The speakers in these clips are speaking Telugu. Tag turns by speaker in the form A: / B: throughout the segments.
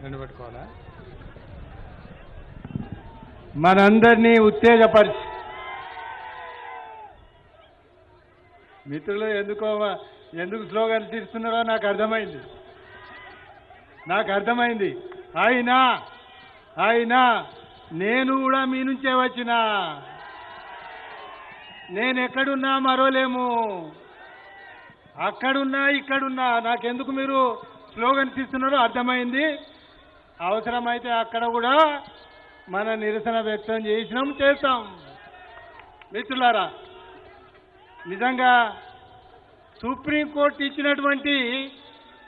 A: రెండు పెట్టుకోవాలా? మనందరినీ ఉత్తేజపరిచి మిత్రులు ఎందుకు స్లోగన్స్ ఇస్తున్నారో నాకు అర్థమైంది. అయినా నేను కూడా మీ నుంచే వచ్చినా. నేను ఎక్కడున్నా మరోలేము, అక్కడున్నా ఇక్కడున్నా. నాకెందుకు మీరు స్లోగన్స్ ఇస్తున్నారో అర్థమైంది. అవసరమైతే అక్కడ కూడా మన నిరసన వ్యక్తం చేస్తాం. మిత్రులారా, నిజంగా సుప్రీంకోర్టు ఇచ్చినటువంటి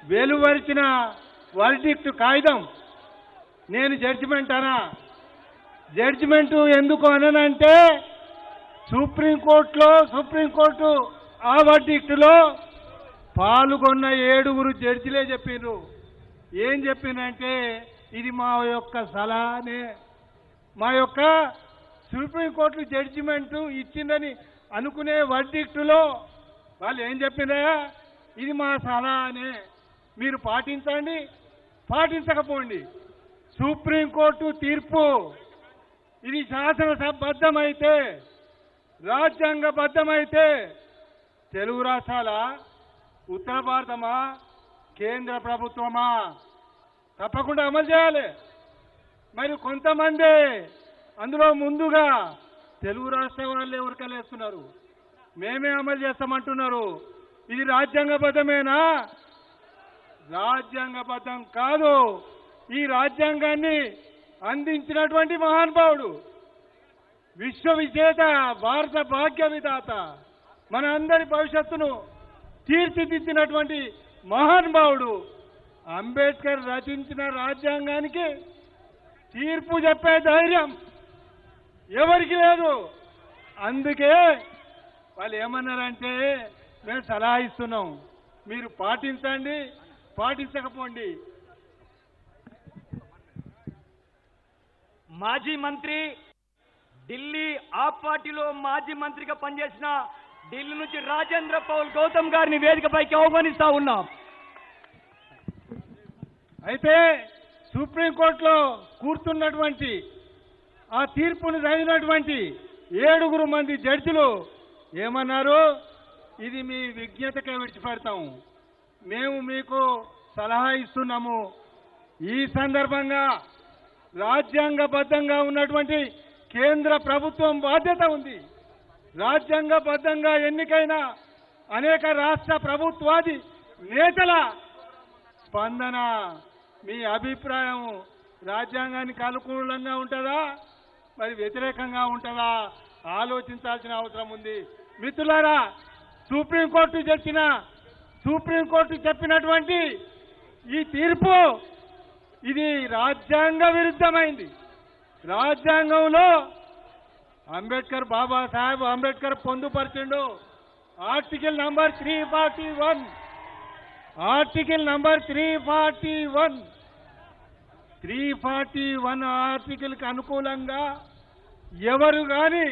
A: వెలువరిచిన వర్డిక్ట్ కాగితం నేను జడ్జిమెంటు ఎందుకు అననంటే సుప్రీంకోర్టు ఆ వర్డిక్ట్లో పాల్గొన్న 7 జడ్జిలే చెప్పిర్రు. ఏం చెప్పినంటే ఇది మా యొక్క సలహానే, మా యొక్క సుప్రీంకోర్టు జడ్జిమెంటు ఇచ్చిందని అనుకునే వర్డిక్టులో వాళ్ళు ఏం చెప్పినా ఇది మా సలహానే, మీరు పాటించండి, పాటించకపోండి. సుప్రీంకోర్టు తీర్పు ఇది శాసనబద్ధమైతే, రాజ్యాంగబద్ధమైతే తెలుగు రాష్ట్రాల, ఉత్తర భారతమా, కేంద్ర ప్రభుత్వమా తప్పకుండా అమలు చేయాలి. మరి కొంతమంది అందులో ముందుగా తెలుగు రాష్ట్ర వాళ్ళే ఉరకలేస్తున్నారు, మేమే అమలు చేస్తామంటున్నారు. ఇది రాజ్యాంగబద్ధమేనా? రాజ్యాంగబద్ధం కాదు. ఈ రాజ్యాంగాన్ని అందించినటువంటి మహానుభావుడు, విశ్వవిజేత, భారత భాగ్య విధాత, మన అందరి భవిష్యత్తును తీర్చిదిద్దినటువంటి మహానుభావుడు అంబేద్కర్ రచించిన రాజ్యాంగానికి తీర్పు చెప్పే ధైర్యం ఎవరికి లేదు. అందుకే వాళ్ళు ఏమన్నారంటే మేము సలహా ఇస్తున్నాం, మీరు పాటించండి, పాటించకపోండి.
B: మాజీ మంత్రి, ఢిల్లీ ఆప్ పార్టీలో మాజీ మంత్రిగా పనిచేసిన ఢిల్లీ నుంచి రాజేంద్ర పౌల్ గౌతమ్ గారిని వేదికపైకి ఆహ్వానిస్తా ఉన్నాం.
A: అయితే సుప్రీంకోర్టులో కూర్చున్నటువంటి ఆ తీర్పును చదివినటువంటి 7 జడ్జిలు ఏమన్నారు? ఇది మీ విజ్ఞతకే విడిచిపెడతాం, మేము మీకు సలహా ఇస్తున్నాము. ఈ సందర్భంగా రాజ్యాంగబద్ధంగా ఉన్నటువంటి కేంద్ర ప్రభుత్వం బాధ్యత ఉంది. రాజ్యాంగబద్ధంగా ఎన్నికైన అనేక రాష్ట్ర ప్రభుత్వాది నేతల స్పందన, మీ అభిప్రాయం రాజ్యాంగానికి అనుకూలంగా ఉంటుందా, మరి వ్యతిరేకంగా ఉంటుందా ఆలోచించాల్సిన అవసరం ఉంది. మిత్రులారా, సుప్రీంకోర్టు చెప్పినటువంటి ఈ తీర్పు ఇది రాజ్యాంగ విరుద్ధమైంది. రాజ్యాంగంలో బాబాసాహెబ్ అంబేద్కర్ పొందుపరిచిండు ఆర్టికల్ నంబర్ 341. ఆర్టికల్ నంబర్ 341 ఆర్టికల్కి అనుకూలంగా ఎవరు కానీ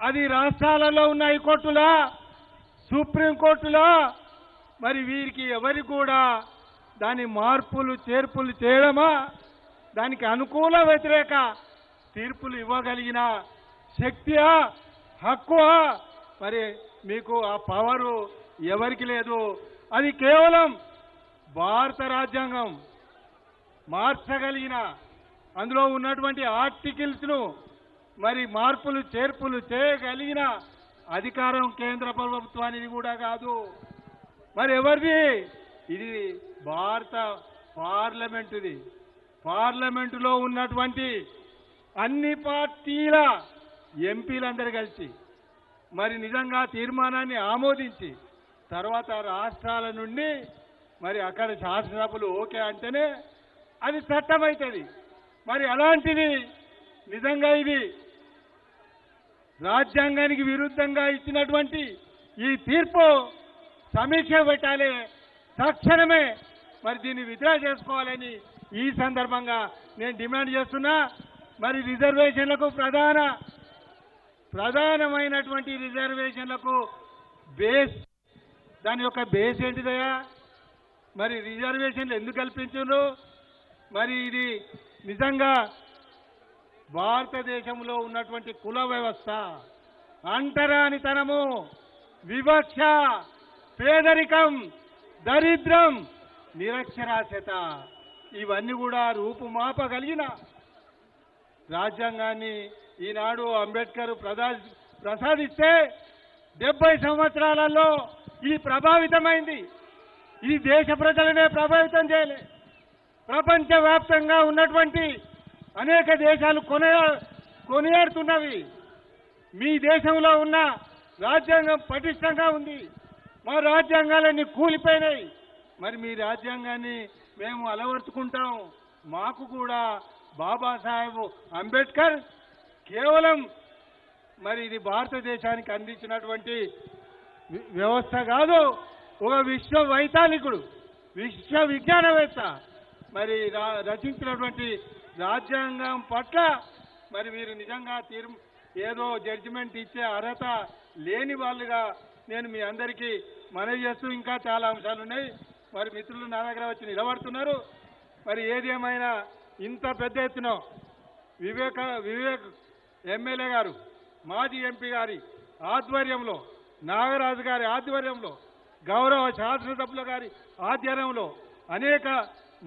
A: అది రాష్ట్రాలలో ఉన్న హైకోర్టులా, సుప్రీంకోర్టులా, మరి వీరికి ఎవరికి కూడా దాని మార్పులు చేర్పులు చేయడమా, దానికి అనుకూల వ్యతిరేక తీర్పులు ఇవ్వగలిగిన శక్తియా, హక్కువా, మరి మీకు ఆ పవరు ఎవరికి లేదు. అది కేవలం భారత రాజ్యాంగం మార్చగలిగిన, అందులో ఉన్నటువంటి ఆర్టికల్స్ను మరి మార్పులు చేర్పులు చేయగలిగిన అధికారం కేంద్ర ప్రభుత్వానికి కూడా కాదు. మరి ఎవరిది? ఇది భారత పార్లమెంటుది. పార్లమెంటులో ఉన్నటువంటి అన్ని పార్టీల ఎంపీలందరూ కలిసి మరి నిజంగా తీర్మానాన్ని ఆమోదించి తర్వాత రాష్ట్రాల నుండి మరి అక్కడ శాసనసభలు ఓకే అంటేనే అది చట్టమవుతుంది. మరి అలాంటిది నిజంగా ఇది రాజ్యాంగానికి విరుద్ధంగా ఇచ్చినటువంటి ఈ తీర్పు సమీక్ష పెట్టాలి, తక్షణమే మరి దీన్ని విత్డ్రా చేసుకోవాలని ఈ సందర్భంగా నేను డిమాండ్ చేస్తున్నా. మరి రిజర్వేషన్లకు ప్రధానమైనటువంటి రిజర్వేషన్లకు బేస్, దాని యొక్క బేస్ ఏంటిదయా? మరి రిజర్వేషన్లు ఎందుకు కల్పించారు? మరి ఇది నిజంగా భారతదేశంలో ఉన్నటువంటి కుల వ్యవస్థ, అంటరానితనము, వివక్ష, పేదరికం, దరిద్రం, నిరక్షరాస్యత ఇవన్నీ కూడా రూపుమాపగలిగిన రాజ్యాంగాన్ని ఈనాడు అంబేద్కర్ ప్రసాదిస్తే 70 సంవత్సరాలలో ఇది ప్రభావితమైంది. ఈ దేశ ప్రజలనే ప్రభావితం చేయలే, ప్రపంచవ్యాప్తంగా ఉన్నటువంటి అనేక దేశాలు కొనియాడుతున్నవి. మీ దేశంలో ఉన్న రాజ్యాంగం పటిష్టంగా ఉంది, మా రాజ్యాంగాలన్నీ కూలిపోయినాయి. మరి మీ రాజ్యాంగాన్ని మేము అలవర్చుకుంటాం. మాకు కూడా బాబాసాహెబ్ అంబేద్కర్ కేవలం మరి ఇది భారతదేశానికి అందించినటువంటి వ్యవస్థ కాదు, ఒక విశ్వ వైతాళికుడు, విశ్వ విజ్ఞానవేత్త మరి రచించినటువంటి రాజ్యాంగం పట్ల మరి మీరు నిజంగా ఏదో జడ్జిమెంట్ ఇచ్చే అర్హత లేని వాళ్ళుగా నేను మీ అందరికీ మనవి చేస్తూ, ఇంకా చాలా అంశాలు ఉన్నాయి. మరి మిత్రులు నా దగ్గర వచ్చి నిలబడుతున్నారు. మరి ఏది ఏమైనా ఇంత పెద్ద ఎత్తున వివేక్ ఎమ్మెల్యే గారు, మాజీ ఎంపీ గారి ఆధ్వర్యంలో, నాగరాజు గారి ఆధ్వర్యంలో, గౌరవ శాసనసభ్యుల గారి ఆధ్వర్యంలో, అనేక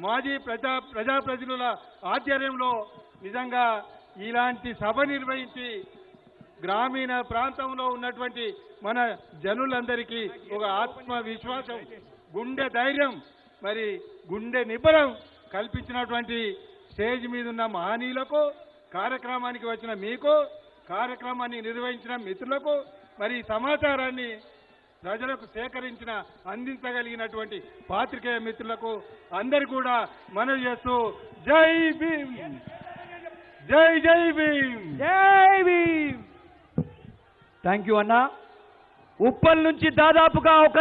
A: మాజీ ప్రజాప్రతినిధుల ఆధ్వర్యంలో నిజంగా ఇలాంటి సభ నిర్వహించి గ్రామీణ ప్రాంతంలో ఉన్నటువంటి మన జనులందరికీ ఒక ఆత్మవిశ్వాసం, గుండె ధైర్యం, మరి గుండె నిబ్బరం కల్పించినటువంటి స్టేజ్ మీద ఉన్న మహనీయులకు, కార్యక్రమానికి వచ్చిన మీకు, కార్యక్రమాన్ని నిర్వహించిన మిత్రులకు, మరి సమాచారాన్ని ప్రజలకు అందించగలిగినటువంటి పాత్రికేయ మిత్రులకు అందరు కూడా మనవి చేస్తూ జై భీమ్, జై జై భీమ్,
B: జై భీమ్. థ్యాంక్ యూ అన్న. ఉప్పల్ నుంచి దాదాపుగా ఒక